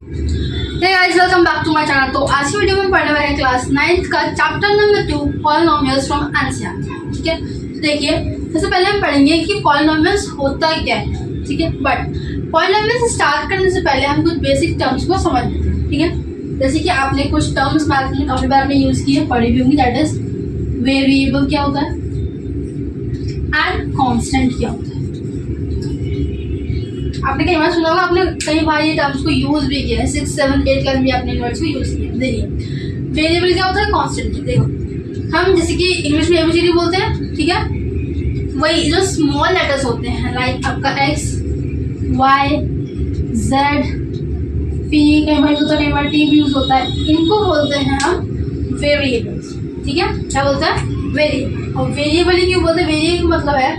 Hey guys, welcome back to my channel. तो आज की वीडियो में पढ़ने वाले हैं क्लास 9th का chapter number 2 polynomials from NCERT. ठीक है, देखिए सबसे पहले हम पढ़ेंगे कि पॉलिनोमियल्स होता क्या है। ठीक है, बट पॉलिनोमियल्स स्टार्ट करने से पहले हम कुछ बेसिक टर्म्स को समझ लेते हैं। ठीक है, जैसे कि आपने कुछ टर्म्स मैथ में काफी बार में यूज किए, पढ़ी भी होंगी। दैट इज वेरिएबल क्या होता है एंड कांस्टेंट क्या होता है। आपने कई बार सुना होगा, आपने कई बार ये टर्म्स को यूज भी किया है। 6, 7, 8 क्लास में आपने वर्ड्स को यूज किया। देखिए वेरिएबल क्या होता है, कांस्टेंट। देखो हम जैसे कि इंग्लिश में एबीसीडी बोलते हैं, ठीक है, वही जो स्मॉल लेटर्स होते हैं लाइक आपका एक्स, वाई, जेड, पी, कई बार होता है, कई बार टी भी यूज होता है, इनको बोलते हैं हम वेरिएबल्स। ठीक है, क्या बोलते हैं, वेरिएबल। और वेरिएबल ही क्यों बोलते हैं, वेरिएबल मतलब है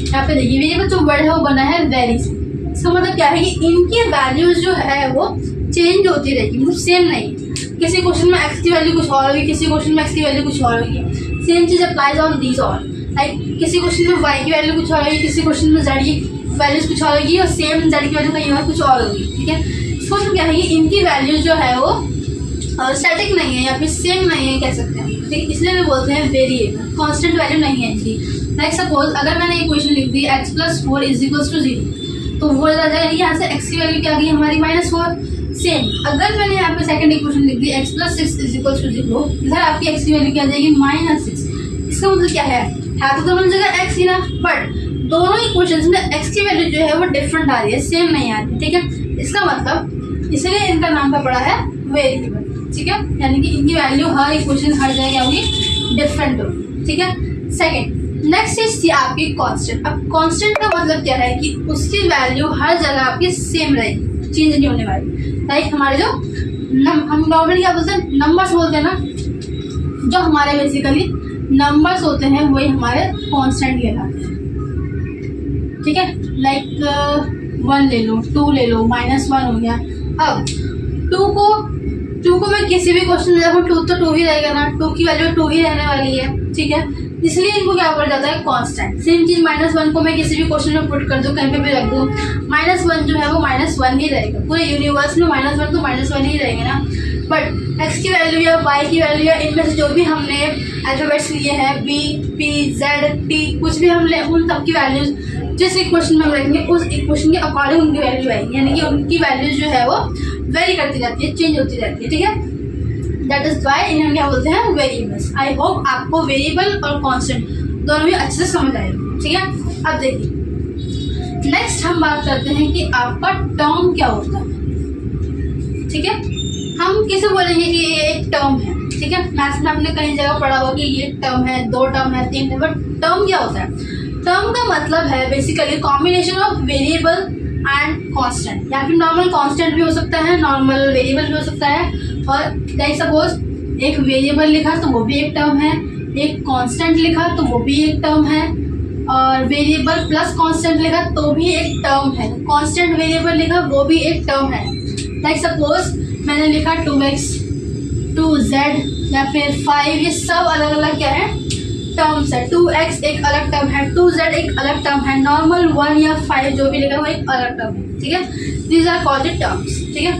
यहाँ पे देखिए वेरिएबल जो वर्ड है वो बना है वेरी से। इसका मतलब क्या है कि इनकी वैल्यूज जो है वो चेंज होती रहेगी, मतलब सेम नहीं। किसी क्वेश्चन में एक्स की वैल्यू कुछ और होगी, किसी क्वेश्चन में एक्स की वैल्यू कुछ और होगी। सेम चीज applies on these all. Like किसी क्वेश्चन में वाई की वैल्यू कुछ और होगी, किसी क्वेश्चन में जेड की वैल्यूज कुछ और होगी, और सेम जेड की वैल्यू कहीं और कुछ और होगी। ठीक है, इसका मतलब क्या है कि इनकी वैल्यूज जो है वो स्टैटिक नहीं है या फिर सेम नहीं है कह सकते हैं। ठीक है, इसलिए भी बोलते हैं वेरिएबल, कांस्टेंट वैल्यू नहीं है इनकी। लाइक सपोज अगर मैंने इक्वेशन लिख दी x + 4 = 0, तो वो आ जाएगा यहाँ से x की वैल्यू क्या आ गई हमारी -4। सेम अगर मैंने यहाँ पे सेकंड इक्वेशन लिख दी x + 6 = 0, इधर आपकी x की वैल्यू क्या आ जाएगी -6। इसका मतलब क्या है तो दोनों जगह x ही ना, बट दोनों इक्वेशंस में x की वैल्यू जो है वो डिफरेंट आ रही है, सेम नहीं आ रही। ठीक है, इसका मतलब इसलिए इनका नाम क्या पड़ा है, वेरिएबल। ठीक है, यानी कि इनकी वैल्यू हर इक्वेशन हर जगह क्या होगी, डिफरेंट होगी। ठीक है, सेकंड नेक्स्ट चीज थी आपकी कांस्टेंट। अब कांस्टेंट का मतलब क्या है कि उसकी वैल्यू हर जगह आपकी सेम रहेगी, चेंज नहीं होने वाली। लाइक हमारे जो हम नॉर्मली क्या बोलते हैं, नंबर्स बोलते हैं ना, जो हमारे बेसिकली नंबर्स होते हैं वही हमारे कांस्टेंट कहलाते हैं। ठीक है, लाइक 1 ले लो, 2 ले लो, -1 हो गया। अब 2 को मैं किसी भी क्वेश्चन में देखो 2 तो 2 ही रहेगा ना, 2 की वैल्यू 2 ही रहने वाली है। ठीक है, इसलिए इनको क्या पड़ जाता है, कांस्टेंट। सेम चीज -1 को मैं किसी भी क्वेश्चन में पुट कर दूं, कहीं पे भी रख दूं, -1 जो है वो -1 ही रहेगा। पूरे यूनिवर्स में -1 तो -1 ही रहेंगे ना। बट x की वैल्यू या y की वैल्यू या इनमें से जो भी हमने अल्फाबेट्स लिए हैं, b, p, z, t, कुछ भी हम ले, उन सब की वैल्यूज जिस इक्वेशन में हम रखेंगे उस इक्वेशन के अकॉर्डिंग उनकी वैल्यू आएगी, यानी कि उनकी वैल्यूज जो है वो वेरी करती रहती है, चेंज होती रहती है। ठीक है, दैट इज वाई इन्हें क्या बोलते हैं, वेरिएबल्स। आई होप आपको वेरिएबल और कांस्टेंट दोनों भी अच्छे से समझ आएगी। ठीक है, अब देखिए नेक्स्ट हम बात करते हैं कि आपका टर्म क्या होता है। ठीक है, हम किसे बोलेंगे कि ये एक टर्म है। ठीक है, मैथ्स में आपने कहीं जगह पढ़ा होगा कि ये टर्म है, 2 टर्म है, 3 है, बट टर्म क्या होता है, टर्म का मतलब है basically combination of variable and constant, या फिर नॉर्मल कांस्टेंट भी हो सकता है, नॉर्मल वेरिएबल भी हो सकता है। और लाइक सपोज एक वेरिएबल लिखा तो वो भी एक टर्म है, एक कांस्टेंट लिखा तो वो भी एक टर्म है, और वेरिएबल प्लस कांस्टेंट लिखा तो भी एक टर्म है, कांस्टेंट वेरिएबल लिखा वो भी एक टर्म है। लाइक सपोज मैंने लिखा 2x, 2z या फिर 5, ये सब अलग अलग क्या है, टर्म्स है। 2x एक अलग टर्म है, 2z एक अलग टर्म है, नॉर्मल 1 या 5 जो भी लिखा वो एक अलग टर्म है। ठीक है, दीज आर कॉल्ड टर्म्स। ठीक है,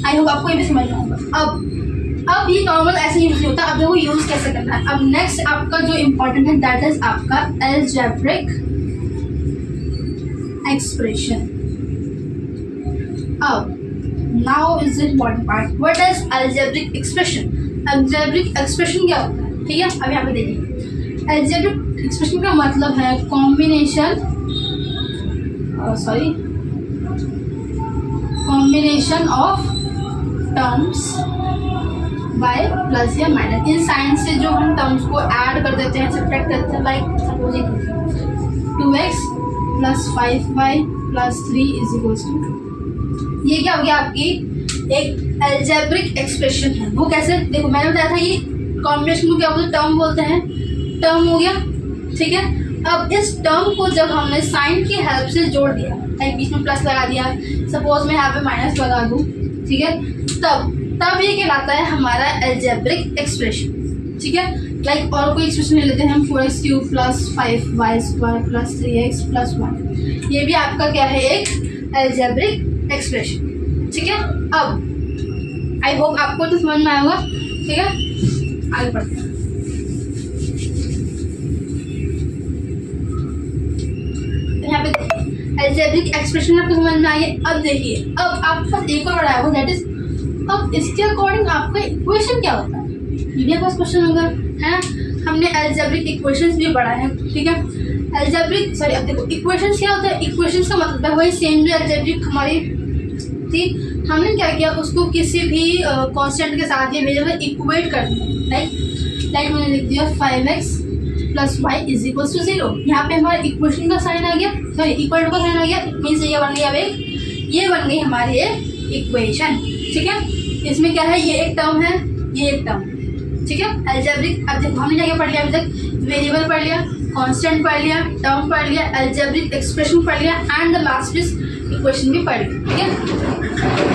आई होप आपको ये भी समझ में होगा। अब ये नॉर्मल ऐसे यूज नहीं होता, अब देखो यूज कैसे करना है। अब नेक्स्ट आपका जो इम्पोर्टेंट है दैट इज आपका अलजेब्रिक एक्सप्रेशन। अब now is the important part, what is algebraic expression. Algebraic expression क्या होता है, ठीक है, अब यहाँ पे देखिए अलजेब्रिक एक्सप्रेशन का मतलब है combination of terms by plus या माइनस। इन साइन से जो हम टर्म्स को ऐड कर देते हैं, सब्ट्रैक्ट करते हैं। Like suppose 2x + 5y + 3 = 2। ये क्या हो गया, आपकी एक अलजेब्रिक एक्सप्रेशन है। वो कैसे, देखो मैंने बताया था ये कॉम्बिनेशन को क्या बोलते हैं, टर्म बोलते हैं, टर्म हो गया। ठीक है, अब इस टर्म को जब हमने साइन की हेल्प से जोड़ दिया, लाइक बीच में प्लस लगा दिया, सपोज मैं यहाँ पे माइनस लगा दूँ, ठीक है, तब ये कहलाता है हमारा अलजेब्रिक एक्सप्रेशन। ठीक है, लाइक और कोई एक्सप्रेशन ले लेते हैं हम, 4x³ + 5y² + 3x + 1। ये भी आपका क्या है, एक अलजेब्रिक एक्सप्रेशन। ठीक है। अब आई होप आपको तो समझ में आया होगा, ठीक है। आगे बढ़ते हैं। यहाँ पे अलजेब्रिक एक्सप्रेशन आपको समझ में आई है। अब देखिए, अब आपके पास एक और बड़ा है, वो दैट इज, अब इसके अकॉर्डिंग आपका इक्वेशन क्या होता है, ये पास क्वेश्चन होगा, है ना। हमने अलजेब्रिक इक्वेशंस भी पढ़ा है, ठीक है। अलजेब्रिक सॉरी, अब देखो इक्वेशंस क्या होता है, इक्वेशंस का मतलब है वही सेम जो अलजेब्रिक हमारी थी, हमने क्या किया, उसको किसी भी कांस्टेंट के साथ या वेरिएबल इक्वेट कर दिया। लाइक मैंने लिख दिया 5x plus y is equal to 0। यहाँ पे हमारा इक्वेशन का साइन आ गया, सॉरी इक्वल टू का साइन आ गया, इट मीन्स ये बन गया, ये बन गई हमारी इक्वेशन, ठीक है। इसमें क्या है, ये एक टर्म है, ये एक टर्म, ठीक है। अलजेब्रिक, अब देखो हमने क्या पढ़ लिया अभी तक, वेरिएबल पढ़ लिया, कांस्टेंट पढ़ लिया, टर्म पढ़ लिया, अलजेब्रिक एक्सप्रेशन पढ़ लिया, and the last is equation भी पढ़ लिया, ठीक है।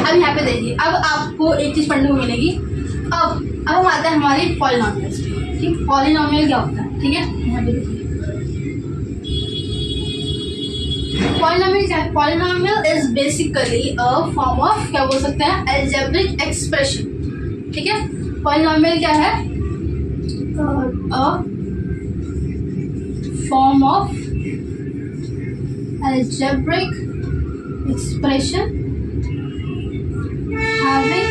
अब यहाँ पे देखिए, अब आपको एक चीज पढ़ने को मिलेगी। अब हम आते हैं हमारी पॉलिनोमियल्स पे, ठीक। पॉलिनोमियल क्या होता है, ठीक है। यहाँ पे देखिए पॉलिनोमियल क्या है, polynomial is basically a form of, क्या बोल सकते हैं, अलजेब्रिक एक्सप्रेशन, ठीक है। पॉलिनोमियल क्या है, a form of algebraic expression having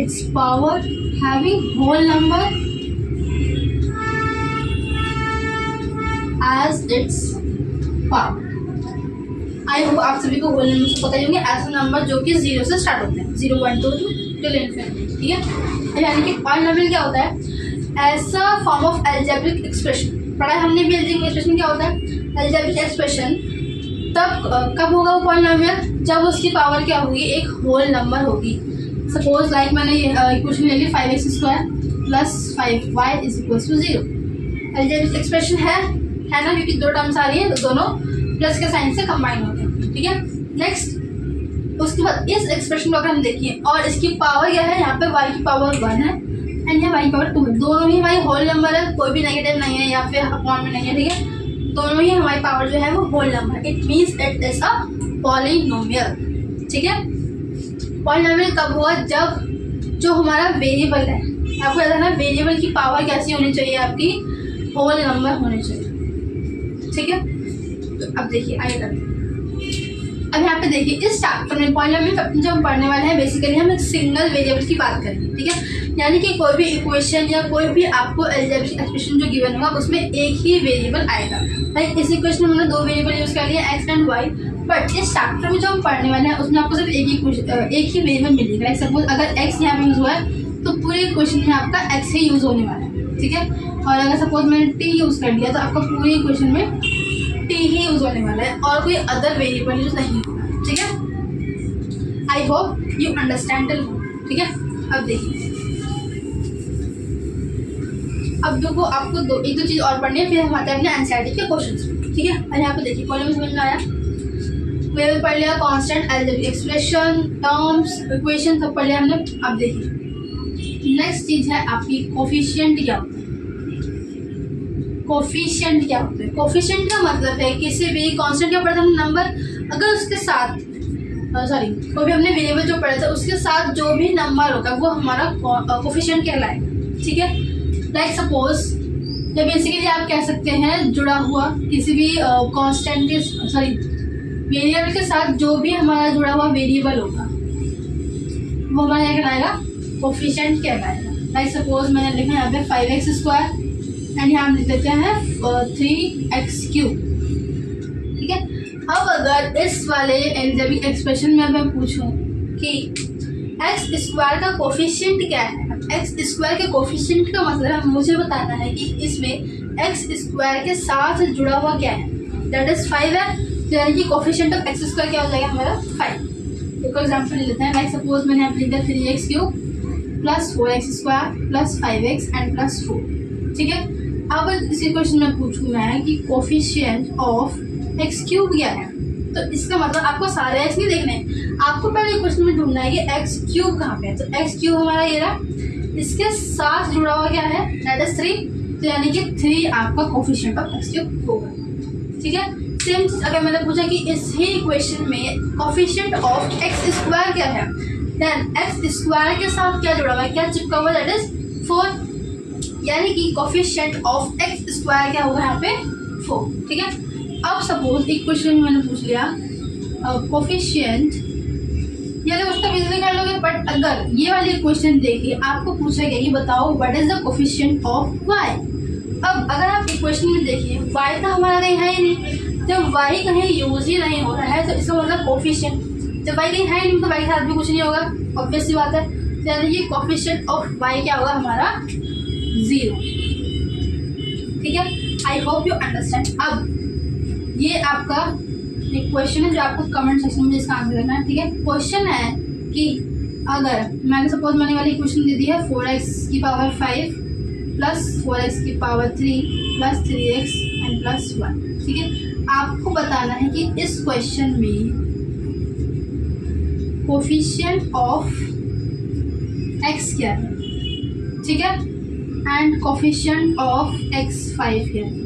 its power having whole number as its power। I hope आप सभी को होल नंबर से पता ही होंगे, ऐसे नंबर जो कि 0 से स्टार्ट होते हैं, 0 1 2 टिल इनफिनिटी, ठीक है। यानी कि पॉलिनोमियल क्या होता है, ऐसा फॉर्म ऑफ अलजेब्रिक एक्सप्रेशन। पढ़ा हमने भी, अलजेब्रिक एक्सप्रेशन क्या होता है, अलजेब्रिक एक्सप्रेशन तब कब होगा वो पॉलिनोमियल, जब उसकी पावर क्या होगी, एक होल नंबर होगी। सपोज लाइक मैंने ये इक्वेशन ले ली 5x² plus 5y is equal to 0। Algebraic expression है ना, क्योंकि दो टर्म्स आ रही है, दोनों प्लस के साइन से कंबाइन होते हैं, ठीक है। नेक्स्ट, उसके बाद इस एक्सप्रेशन को अगर हम देखिए, और इसकी पावर क्या है, यहाँ पे y की पावर 1 है एंड यहाँ y की पावर 2 है, दोनों ही हमारी होल नंबर है, कोई भी नेगेटिव नहीं है या फिर अपॉन में नहीं है, ठीक है। दोनों ही हमारी पावर जो है वो whole number, it means it is a polynomial, ठीक है। पॉलिनोमियल कब हुआ, जब जो हमारा वेरिएबल है, आपको याद है ना, वेरिएबल की पावर कैसी होनी चाहिए, आपकी होल नंबर होनी चाहिए, ठीक है। तो अब देखिए आगे करते हैं। अब यहाँ पे देखिए, इस चैप्टर में पॉलिनोमियल जो हम पढ़ने वाले हैं, बेसिकली हम एक सिंगल वेरिएबल की बात करेंगे, ठीक है। यानी कि कोई भी इक्वेशन या कोई भी आपको अलजेब्रिक एक्सप्रेशन जो गिवन होगा, उसमें एक ही वेरिएबल आएगा। लाइक इस इक्वेशन में हमने दो वेरिएबल यूज कर लिया, एक्स एंड वाई, बट इस चैप्टर में जो हम पढ़ने वाले हैं उसमें आपको सिर्फ एक ही वेरिएबल मिलेगा। लाइक सपोज अगर एक्स यहाँ पे यूज हुआ है, तो पूरे इक्वेशन में आपका एक्स ही यूज होने वाला है, ठीक है। और अगर सपोज मैंने टी यूज कर लिया, तो आपका पूरे इक्वेशन में टी ही यूज होने वाला है और कोई अदर वेरिएबल यूज नहीं होगा, ठीक है। आई होप यू अंडरस्टैंड, ठीक है। अब देखिए, अब देखो आपको एक दो चीज और पढ़नी है, फिर हम आते हैं अपने एनसीईआरटी के क्वेश्चंस, ठीक है। और यहाँ पे देखिए, कॉलम समझ में आया, वेरिएबल पढ़ लिया, constant, algebraic expression, terms, equation सब पढ़ लिया हमने। अब देखिए नेक्स्ट चीज है आपकी कोफिशिएंट क्या होता है। कोफिशिएंट क्या होता है, कोफिशिएंट का मतलब है किसी भी कांस्टेंट के ऊपर हम नंबर, अगर उसके साथ सॉरी कोई भी हमने वेरिएबल जो पढ़ा था उसके साथ जो भी नंबर होगा वो हमारा कोफिशिएंट कहलाएगा, ठीक है। लाइक सपोज, या बेसिकली आप कह सकते हैं जुड़ा हुआ किसी भी कांस्टेंट के, सॉरी वेरिएबल के साथ जो भी हमारा जुड़ा हुआ वेरिएबल होगा वो हमारा क्या कहलाएगा, कोफिशिएंट कहलाएगा। लाइक सपोज मैंने लिखा यहाँ पे 5x² एंड यहाँ हम लिख देते हैं 3x3, ठीक है। अब अगर इस वाले अलजेब्रिक एक्सप्रेशन में मैं पूछूं कि x² का कोफिशिएंट क्या है, x² के कोफिशिएंट का मतलब मुझे बताना है कि इसमें x² के साथ जुड़ा हुआ क्या है, दैट इज 5 है, तो यानी कि कोफिशिएंट ऑफ x² क्या हो जाएगा हमारा 5। एक एग्जांपल ले लेते हैं, लाइक सपोज मैंने यहाँ लिख दिया 3x³ plus 4x² plus 5x and plus 4, ठीक है। अब इसी क्वेश्चन में पूछूं मैं कि कोफिशिएंट ऑफ x³ क्या है, तो इसका मतलब आपको सारे x नहीं देखने, आपको पहले क्वेश्चन में ढूंढना है कि x³ कहाँ पे है। तो x³ हमारा ये रहा, इसके साथ जुड़ा हुआ क्या है, दैट इज 3, तो यानी कि 3 आपका कोफिशिएंट ऑफ x³ होगा, ठीक है। सेम चीज अगर मैंने पूछा कि इस ही इक्वेशन में कोफिशिएंट ऑफ एक्स स्क्वायर क्या है, देन एक्स स्क्वायर के साथ क्या जुड़ा हुआ है, क्या चिपका हुआ है, दैट इज 4, यानी कि कोफिशिएंट ऑफ एक्स स्क्वायर क्या होगा यहाँ पे 4, ठीक है। अब सपोज इक्वेशन मैंने पूछ लिया कोफिशिएंट, ये तो उसका इजीली कर लोगे, बट अगर ये वाली इक्वेशन देखिए आपको पूछा गया कि बताओ what is the coefficient of y. अब अगर आप इक्वेशन में देखिए वाई तो हमारा कहीं है ही नहीं, जब वाई कहीं यूज ही नहीं हो रहा है तो इसका मतलब कोफिशिएंट, जब वाई कहीं है ही नहीं तो वाई के साथ भी कुछ नहीं होगा, ऑब्वियस सी बात है। यानी ये कोफिशिएंट ऑफ वाई क्या होगा हमारा 0, ठीक है। आई होप यू अंडरस्टैंड। अब ये आपका एक क्वेश्चन है जो आपको कमेंट सेक्शन में इसका आंसर करना है, ठीक है। क्वेश्चन है कि अगर मैंने वाली इक्वेशन दे दी है 4x की पावर 5 प्लस 4x की power 3 plus 3x and plus 1, ठीक है। आपको बताना है कि इस क्वेश्चन में कोफिशिएंट ऑफ x क्या है, ठीक है, एंड कोफिशिएंट ऑफ x5 क्या है,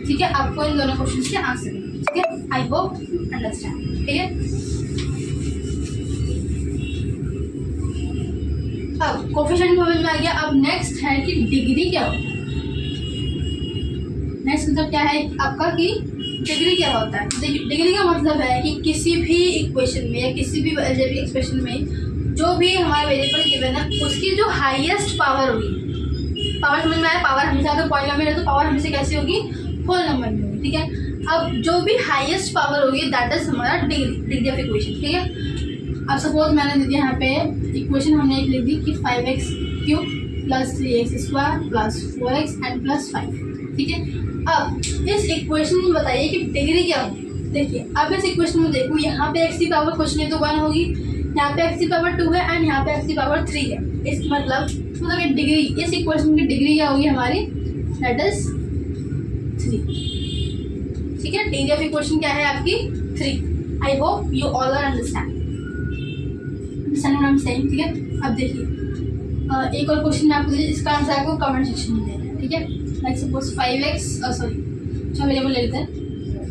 ठीक है। आपको इन दोनों क्वेश्चंस के आंसर देंगे, ठीक है। आई होप अंडरस्टैंड, ठीक है। अब कोफिशिएंट समझ में आ गया। अब नेक्स्ट है कि डिग्री क्या होता है। नेक्स्ट मतलब क्या है आपका कि डिग्री क्या होता है। डिग्री का मतलब है कि किसी भी इक्वेशन में या किसी भी अलजेब्रिक एक्सप्रेशन में जो भी हमारा वेरिएबल गिवन है उसकी जो हाईएस्ट पावर होगी, पावर समझ में आया, पावर हमेशा अगर पॉइंट नंबर है तो पावर हमेशा कैसी होगी, होल नंबर में होगी, ठीक है। अब जो भी हाईएस्ट पावर होगी दैट इज हमारा डिग्री ऑफ इक्वेशन, ठीक है। अब सपोज मैंने दे दिया यहाँ पे इक्वेशन, हमने एक लिख दी कि 5x cube plus 3x square plus 4x and plus 5, ठीक है। अब इस इक्वेशन में बताइए कि डिग्री क्या होगी। देखिए अब इस इक्वेशन में देखो, यहाँ पे x की पावर कुछ नहीं तो 1 होगी, यहाँ पे x की पावर 2 है एंड यहाँ पे x की पावर 3 है। इस मतलब ये डिग्री, इस इक्वेशन की डिग्री क्या होगी हमारी, दैट इज 3, ठीक है। डिग्री ऑफ इक्वेशन क्या है आपकी 3। I hope you all are understand what I am saying, ठीक है। अब देखिए एक और क्वेश्चन मैं आपको दे, इसका आंसर आपको कमेंट सेक्शन में देना है, ठीक है। लाइक सपोज 5x वेरिएबल ले लेते हैं,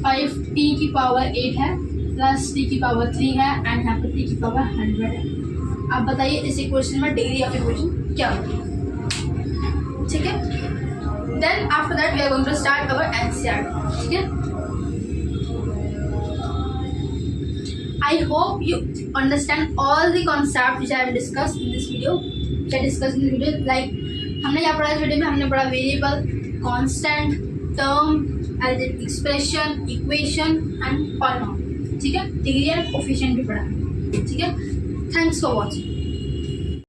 5t की पावर 8 है प्लस t की पावर 3 है एंड यहाँ पर t की पावर 100 है। आप बताइए इस इक्वेशन में डिग्री ऑफ इक्वेशन क्या होगी, ठीक है। Then after that we are going to start our NCERT, ठीक है। I hope you understand all the concepts which I have discussed in this video. Like हमने क्या पढ़ा इस वीडियो में, हमने पढ़ा variable, constant, term, algebraic expression, equation and polynomial, ठीक है। डिग्री एंड कोफिशिएंट भी पढ़ा, ठीक है। Thanks for watching.